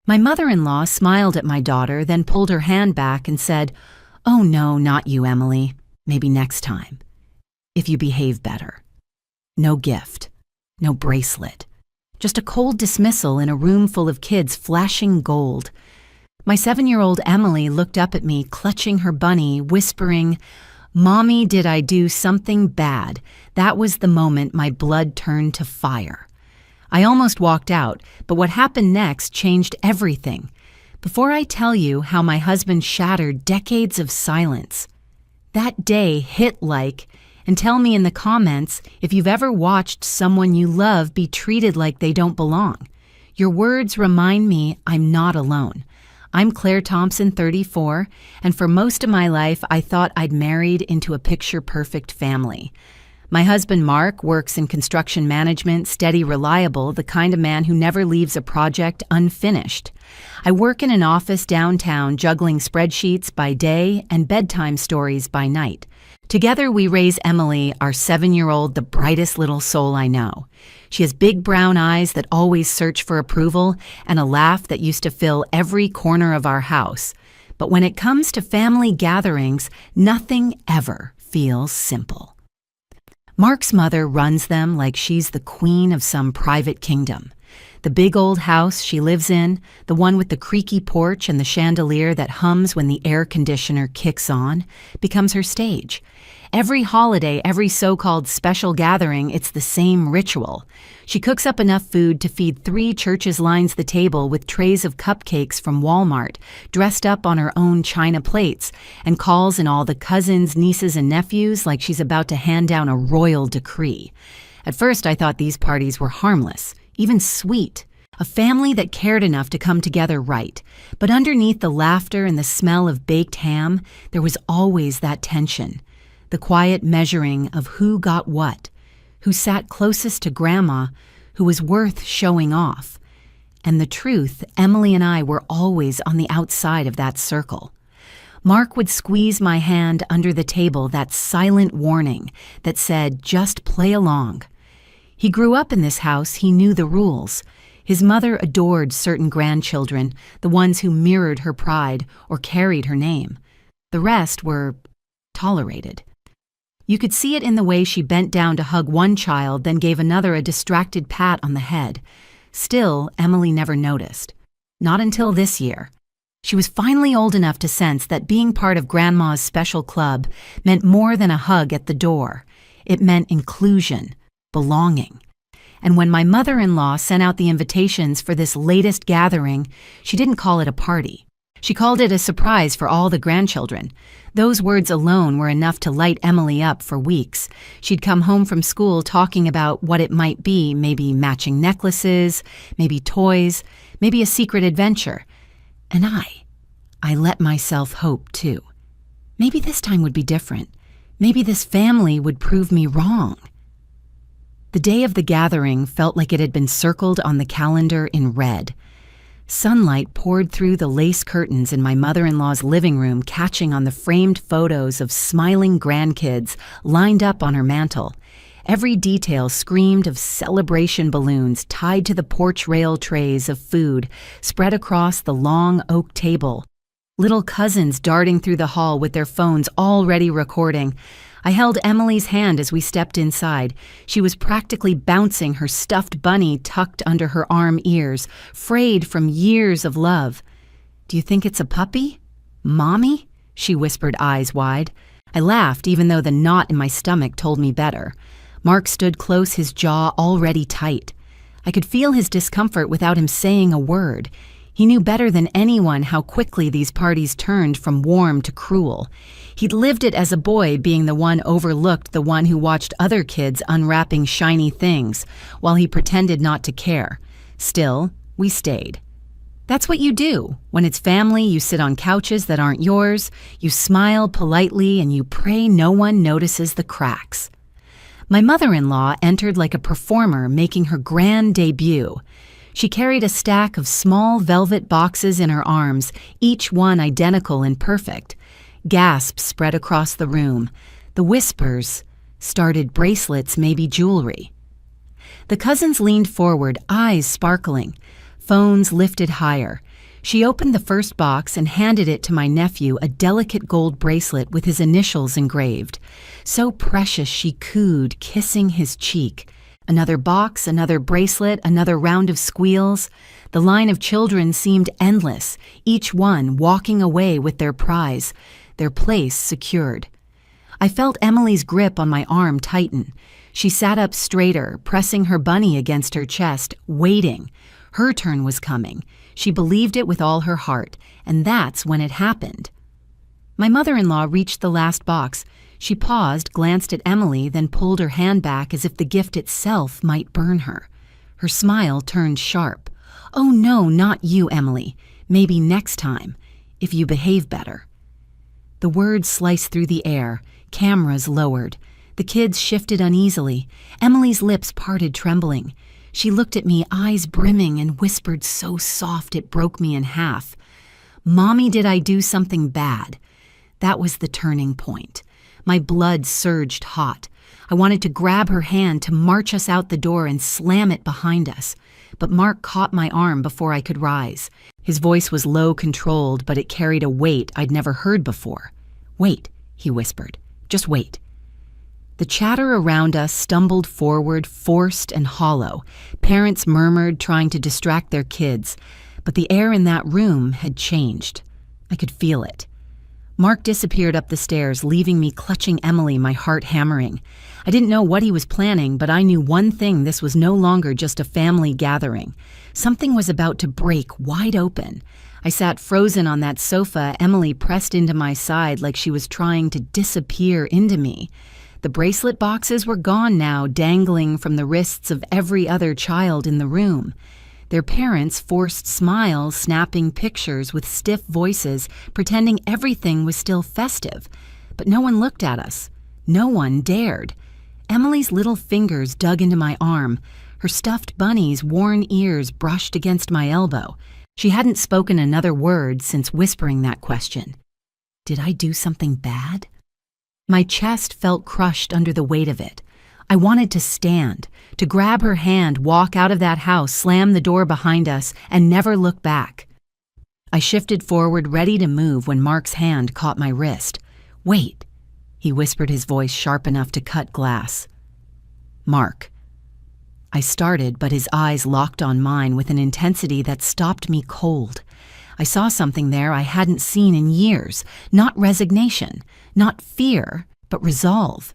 My mother-in-law smiled at my daughter, then pulled her hand back and said, "Oh no, not you, Emily. Maybe next time. If you behave better." No gift, no bracelet, just a cold dismissal in a room full of kids flashing gold. My 7-year-old Emily looked up at me, clutching her bunny, whispering, "Mommy, did I do something bad?" That was the moment my blood turned to fire. I almost walked out, but what happened next changed everything. Before I tell you how my husband shattered decades of silence, that day hit like, and tell me in the comments if you've ever watched someone you love be treated like they don't belong. Your words remind me I'm not alone. I'm Claire Thompson, 34, and for most of my life I thought I'd married into a picture-perfect family. My husband Mark works in construction management, steady, reliable, the kind of man who never leaves a project unfinished. I work in an office downtown, juggling spreadsheets by day and bedtime stories by night. Together we raise Emily, our 7-year-old, the brightest little soul I know. She has big brown eyes that always search for approval and a laugh that used to fill every corner of our house. But when it comes to family gatherings, nothing ever feels simple. Mark's mother runs them like she's the queen of some private kingdom. The big old house she lives in, the one with the creaky porch and the chandelier that hums when the air conditioner kicks on, becomes her stage. Every holiday, every so-called special gathering, it's the same ritual. She cooks up enough food to feed 3 churches lines the table with trays of cupcakes from Walmart, dressed up on her own china plates, and calls in all the cousins, nieces, and nephews like she's about to hand down a royal decree. At first, I thought these parties were harmless, even sweet. A family that cared enough to come together right. But underneath the laughter and the smell of baked ham, there was always that tension. The quiet measuring of who got what, who sat closest to Grandma, who was worth showing off. And the truth, Emily and I were always on the outside of that circle. Mark would squeeze my hand under the table, that silent warning that said, "Just play along." He grew up in this house, he knew the rules. His mother adored certain grandchildren, the ones who mirrored her pride or carried her name. The rest were tolerated. You could see it in the way she bent down to hug one child, then gave another a distracted pat on the head. Still, Emily never noticed. Not until this year. She was finally old enough to sense that being part of Grandma's special club meant more than a hug at the door. It meant inclusion, belonging. And when my mother-in-law sent out the invitations for this latest gathering, she didn't call it a party. She called it a surprise for all the grandchildren. Those words alone were enough to light Emily up for weeks. She'd come home from school talking about what it might be, maybe matching necklaces, maybe toys, maybe a secret adventure. And I let myself hope too. Maybe this time would be different. Maybe this family would prove me wrong. The day of the gathering felt like it had been circled on the calendar in red. Sunlight poured through the lace curtains in my mother-in-law's living room, catching on the framed photos of smiling grandkids lined up on her mantel. Every detail screamed of celebration balloons tied to the porch rail trays of food spread across the long oak table. Little cousins darting through the hall with their phones already recording. I held Emily's hand as we stepped inside. She was practically bouncing, her stuffed bunny tucked under her arm ears, frayed from years of love. "Do you think it's a puppy? Mommy?" she whispered, eyes wide. I laughed, even though the knot in my stomach told me better. Mark stood close, his jaw already tight. I could feel his discomfort without him saying a word. He knew better than anyone how quickly these parties turned from warm to cruel. He'd lived it as a boy, being the one overlooked, the one who watched other kids unwrapping shiny things, while he pretended not to care. Still, we stayed. That's what you do. When it's family, you sit on couches that aren't yours, you smile politely, and you pray no one notices the cracks. My mother-in-law entered like a performer making her grand debut. She carried a stack of small velvet boxes in her arms, each one identical and perfect. Gasps spread across the room. The whispers started bracelets, maybe jewelry. The cousins leaned forward, eyes sparkling. Phones lifted higher. She opened the first box and handed it to my nephew, a delicate gold bracelet with his initials engraved. So precious, she cooed, kissing his cheek. Another box, another bracelet, another round of squeals. The line of children seemed endless, each one walking away with their prize, their place secured. I felt Emily's grip on my arm tighten. She sat up straighter, pressing her bunny against her chest, waiting. Her turn was coming. She believed it with all her heart, and that's when it happened. My mother-in-law reached the last box. She paused, glanced at Emily, then pulled her hand back as if the gift itself might burn her. Her smile turned sharp. "Oh no, not you, Emily. Maybe next time, if you behave better." The words sliced through the air, cameras lowered. The kids shifted uneasily. Emily's lips parted, trembling. She looked at me, eyes brimming, and whispered so soft it broke me in half. "Mommy, did I do something bad?" That was the turning point. My blood surged hot. I wanted to grab her hand to march us out the door and slam it behind us. But Mark caught my arm before I could rise. His voice was low, controlled, but it carried a weight I'd never heard before. "Wait," he whispered. "Just wait." The chatter around us stumbled forward, forced and hollow. Parents murmured, trying to distract their kids. But the air in that room had changed. I could feel it. Mark disappeared up the stairs, leaving me clutching Emily, my heart hammering. I didn't know what he was planning, but I knew one thing: this was no longer just a family gathering. Something was about to break wide open. I sat frozen on that sofa, Emily pressed into my side like she was trying to disappear into me. The bracelet boxes were gone now, dangling from the wrists of every other child in the room. Their parents forced smiles, snapping pictures with stiff voices, pretending everything was still festive. But no one looked at us. No one dared. Emily's little fingers dug into my arm. Her stuffed bunny's worn ears brushed against my elbow. She hadn't spoken another word since whispering that question. Did I do something bad? My chest felt crushed under the weight of it. I wanted to stand, to grab her hand, walk out of that house, slam the door behind us, and never look back. I shifted forward, ready to move, when Mark's hand caught my wrist. "Wait," he whispered, his voice sharp enough to cut glass. "Mark." I started, but his eyes locked on mine with an intensity that stopped me cold. I saw something there I hadn't seen in years. Not resignation, not fear, but resolve.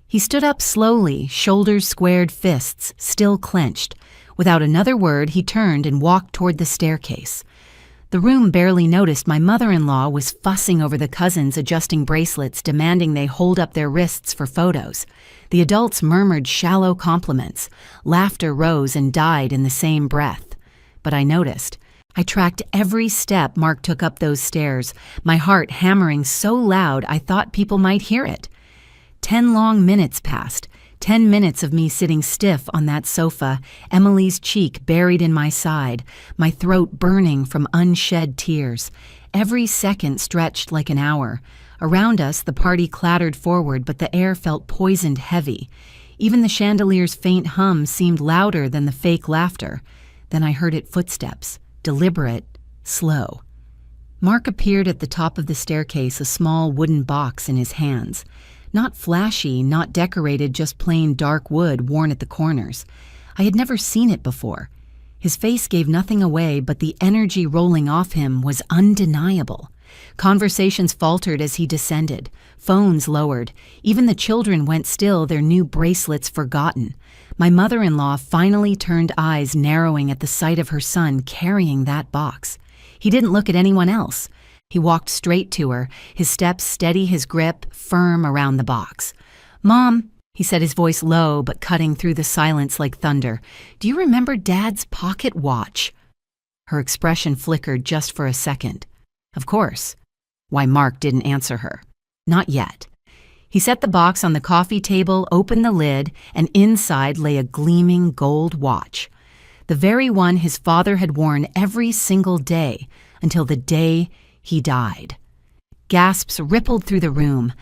He stood up slowly, shoulders squared, fists still clenched. Without another word, he turned and walked toward the staircase. The room barely noticed my mother-in-law was fussing over the cousins, adjusting bracelets, demanding they hold up their wrists for photos. The adults murmured shallow compliments. Laughter rose and died in the same breath. But I noticed. I tracked every step Mark took up those stairs, my heart hammering so loud I thought people might hear it. 10 long minutes passed, 10 minutes of me sitting stiff on that sofa, Emily's cheek buried in my side, my throat burning from unshed tears. Every second stretched like an hour. Around us, the party clattered forward, but the air felt poisoned heavy. Even the chandelier's faint hum seemed louder than the fake laughter. Then I heard it footsteps. Deliberate, slow. Mark appeared at the top of the staircase, a small wooden box in his hands. Not flashy, not decorated, just plain dark wood worn at the corners. I had never seen it before. His face gave nothing away, but the energy rolling off him was undeniable. Conversations faltered as he descended. Phones lowered. Even the children went still, their new bracelets forgotten. My mother-in-law finally turned eyes, narrowing at the sight of her son carrying that box. He didn't look at anyone else. He walked straight to her, his steps steady, his grip firm around the box. "Mom," he said, his voice low but cutting through the silence like thunder, "do you remember Dad's pocket watch?" Her expression flickered just for a second. Of course. Why, Mark didn't answer her. Not yet. He set the box on the coffee table, opened the lid, and inside lay a gleaming gold watch. The very one his father had worn every single day until the day he died. Gasps rippled through the room.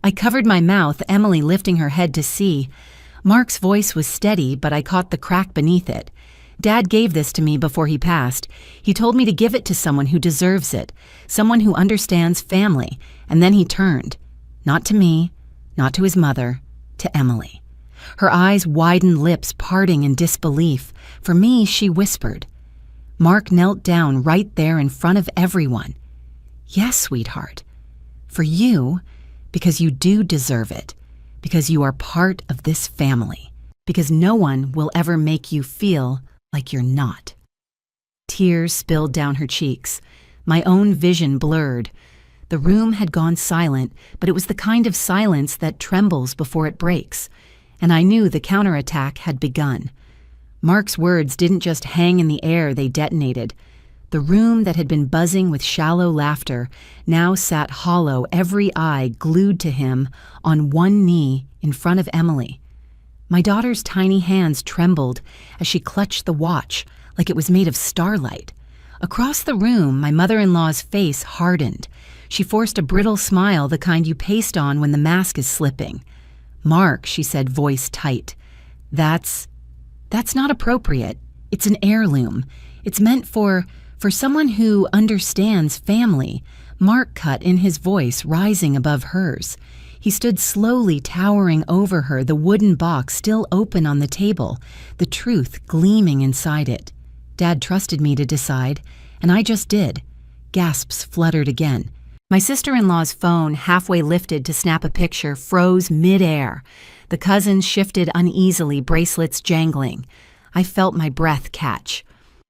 I covered my mouth, Emily lifting her head to see. Mark's voice was steady, but I caught the crack beneath it. Dad gave this to me before he passed. He told me to give it to someone who deserves it, someone who understands family, and then he turned. Not to me, not to his mother, to Emily. Her eyes widened, lips parting in disbelief. For me, she whispered. Mark knelt down right there in front of everyone. Yes, sweetheart. For you, because you do deserve it, because you are part of this family, because no one will ever make you feel like you're not. Tears spilled down her cheeks. My own vision blurred. The room had gone silent, but it was the kind of silence that trembles before it breaks, and I knew the counterattack had begun. Mark's words didn't just hang in the air, they detonated. The room that had been buzzing with shallow laughter now sat hollow, every eye glued to him, on one knee in front of Emily. My daughter's tiny hands trembled as she clutched the watch like it was made of starlight. Across the room, my mother-in-law's face hardened. She forced a brittle smile, the kind you paste on when the mask is slipping. Mark, she said, voice tight. That's not appropriate. It's an heirloom. It's meant for someone who understands family. Mark cut in, his voice rising above hers. He stood slowly towering over her, the wooden box still open on the table, the truth gleaming inside it. Dad trusted me to decide, and I just did. Gasps fluttered again. My sister-in-law's phone, halfway lifted to snap a picture, froze mid-air. The cousins shifted uneasily, bracelets jangling. I felt my breath catch.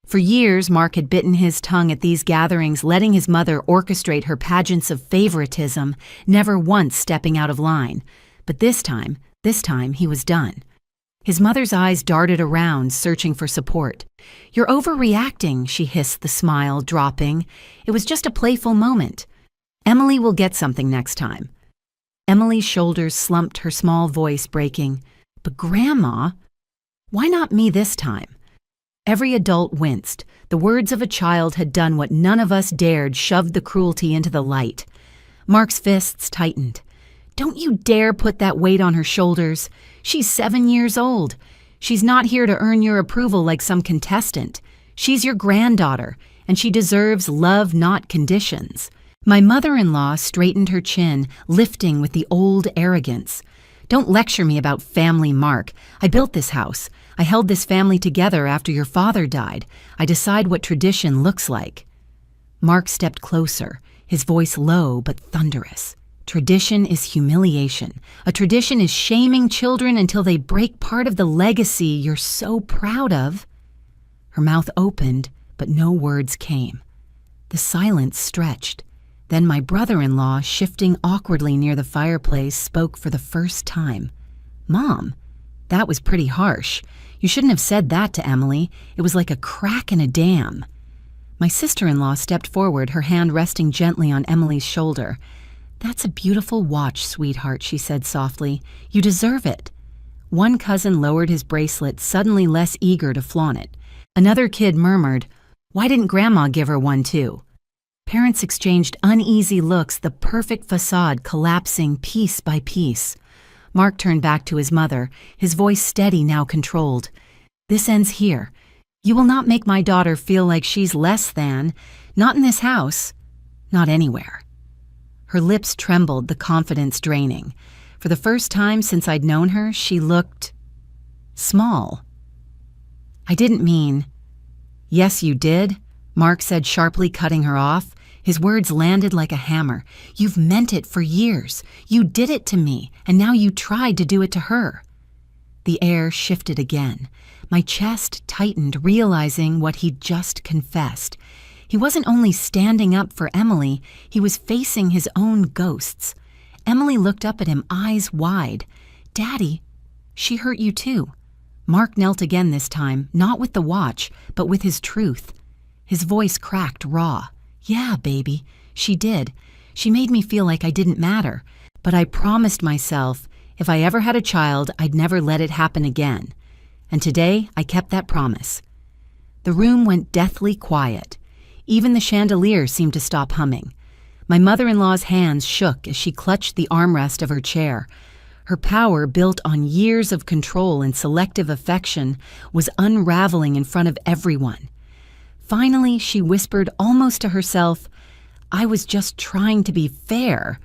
For years, Mark had bitten his tongue at these gatherings, letting his mother orchestrate her pageants of favoritism, never once stepping out of line. But this time he was done. His mother's eyes darted around, searching for support. "You're overreacting," she hissed, the smile dropping. "It was just a playful moment. Emily will get something next time." Emily's shoulders slumped, her small voice breaking. "But Grandma, why not me this time?" Every adult winced. The words of a child had done what none of us dared, shoved the cruelty into the light. Mark's fists tightened. "Don't you dare put that weight on her shoulders. She's 7 years old. She's not here to earn your approval like some contestant. She's your granddaughter, and she deserves love, not conditions." My mother-in-law straightened her chin, lifting with the old arrogance. "Don't lecture me about family, Mark. I built this house. I held this family together after your father died. I decide what tradition looks like." Mark stepped closer, his voice low but thunderous. "Tradition is humiliation. A tradition is shaming children until they break part of the legacy you're so proud of." Her mouth opened, but no words came. The silence stretched. Then my brother-in-law, shifting awkwardly near the fireplace, spoke for the first time. "Mom, that was pretty harsh. You shouldn't have said that to Emily. It was like a crack in a dam." My sister-in-law stepped forward, her hand resting gently on Emily's shoulder. "That's a beautiful watch, sweetheart," she said softly. "You deserve it." One cousin lowered his bracelet, suddenly less eager to flaunt it. Another kid murmured, "Why didn't Grandma give her one too?" Parents exchanged uneasy looks, the perfect facade collapsing piece by piece. Mark turned back to his mother, his voice steady, now controlled. "This ends here. You will not make my daughter feel like she's less than. Not in this house. Not anywhere." Her lips trembled, the confidence draining. For the first time since I'd known her, she looked small. "I didn't mean—" "Yes, you did," Mark said sharply, cutting her off. His words landed like a hammer. "You've meant it for years. You did it to me, and now you tried to do it to her." The air shifted again. My chest tightened, realizing what he'd just confessed. He wasn't only standing up for Emily, he was facing his own ghosts. Emily looked up at him, eyes wide. "Daddy, she hurt you too." Mark knelt again this time, not with the watch, but with his truth. His voice cracked raw. "Yeah, baby, she did. She made me feel like I didn't matter. But I promised myself, if I ever had a child, I'd never let it happen again. And today, I kept that promise." The room went deathly quiet. Even the chandelier seemed to stop humming. My mother-in-law's hands shook as she clutched the armrest of her chair. Her power, built on years of control and selective affection, was unraveling in front of everyone. Finally, she whispered almost to herself, "I was just trying to be fair."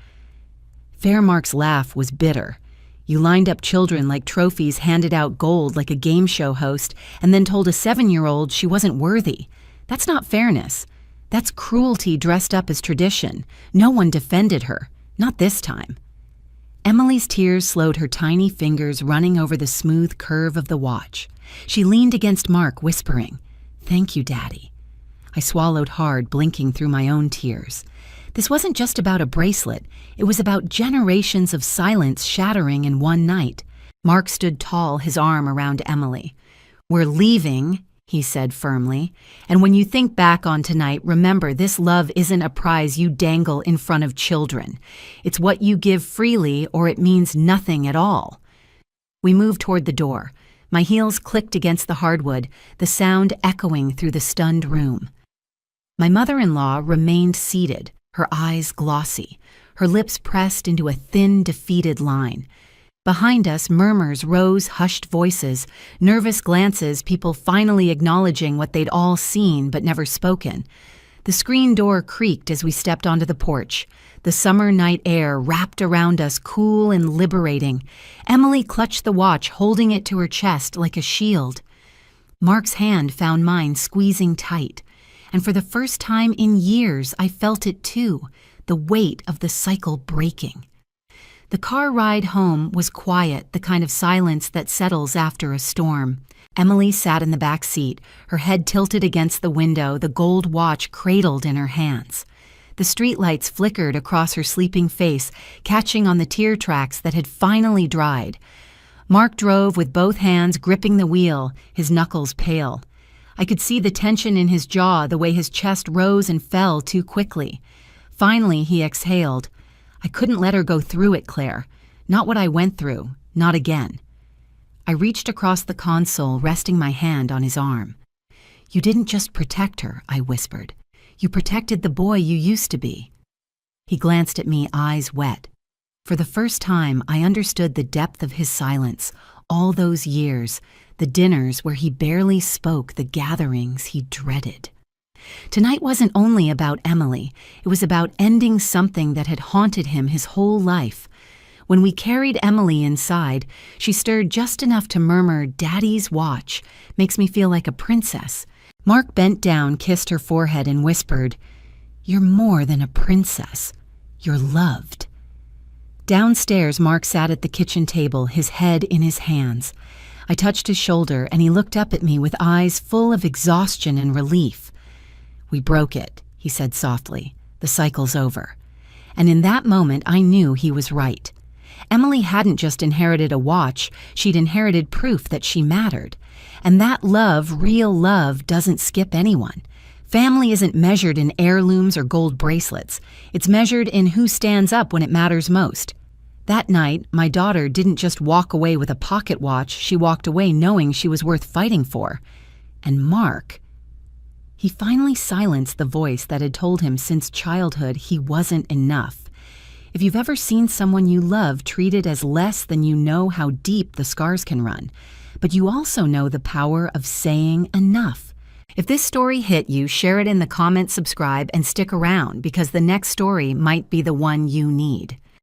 Fairmark's laugh was bitter. "You lined up children like trophies, handed out gold like a game show host, and then told a 7-year-old she wasn't worthy. That's not fairness. That's cruelty dressed up as tradition. No one defended her. Not this time." Emily's tears slowed her tiny fingers running over the smooth curve of the watch. She leaned against Mark, whispering, "Thank you, Daddy." I swallowed hard, blinking through my own tears. This wasn't just about a bracelet. It was about generations of silence shattering in one night. Mark stood tall, his arm around Emily. "We're leaving," he said firmly. "And when you think back on tonight, remember this love isn't a prize you dangle in front of children. It's what you give freely, or it means nothing at all." We moved toward the door. My heels clicked against the hardwood, the sound echoing through the stunned room. My mother-in-law remained seated, her eyes glossy, her lips pressed into a thin, defeated line. Behind us, murmurs rose, hushed voices, nervous glances, people finally acknowledging what they'd all seen but never spoken. The screen door creaked as we stepped onto the porch. The summer night air wrapped around us, cool and liberating. Emily clutched the watch, holding it to her chest like a shield. Mark's hand found mine, squeezing tight. And for the first time in years, I felt it too, the weight of the cycle breaking. The car ride home was quiet, the kind of silence that settles after a storm. Emily sat in the back seat, her head tilted against the window, the gold watch cradled in her hands. The streetlights flickered across her sleeping face, catching on the tear tracks that had finally dried. Mark drove with both hands gripping the wheel, his knuckles pale. I could see the tension in his jaw, the way his chest rose and fell too quickly. Finally, he exhaled. "I couldn't let her go through it, Claire. Not what I went through. Not again." I reached across the console, resting my hand on his arm. "You didn't just protect her," I whispered. "You protected the boy you used to be." He glanced at me, eyes wet. For the first time, I understood the depth of his silence. All those years, the dinners where he barely spoke, the gatherings he dreaded. Tonight wasn't only about Emily. It was about ending something that had haunted him his whole life. When we carried Emily inside, she stirred just enough to murmur, "Daddy's watch. Makes me feel like a princess." Mark bent down, kissed her forehead, and whispered, "You're more than a princess. You're loved." Downstairs, Mark sat at the kitchen table, his head in his hands. I touched his shoulder, and he looked up at me with eyes full of exhaustion and relief. "We broke it," he said softly. "The cycle's over." And in that moment, I knew he was right. Emily hadn't just inherited a watch, she'd inherited proof that she mattered. And that love, real love, doesn't skip anyone. Family isn't measured in heirlooms or gold bracelets. It's measured in who stands up when it matters most. That night, my daughter didn't just walk away with a pocket watch, she walked away knowing she was worth fighting for. And Mark, he finally silenced the voice that had told him since childhood he wasn't enough. If you've ever seen someone you love treated as less than, you know how deep the scars can run. But you also know the power of saying enough. If this story hit you, share it in the comments, subscribe, and stick around because the next story might be the one you need.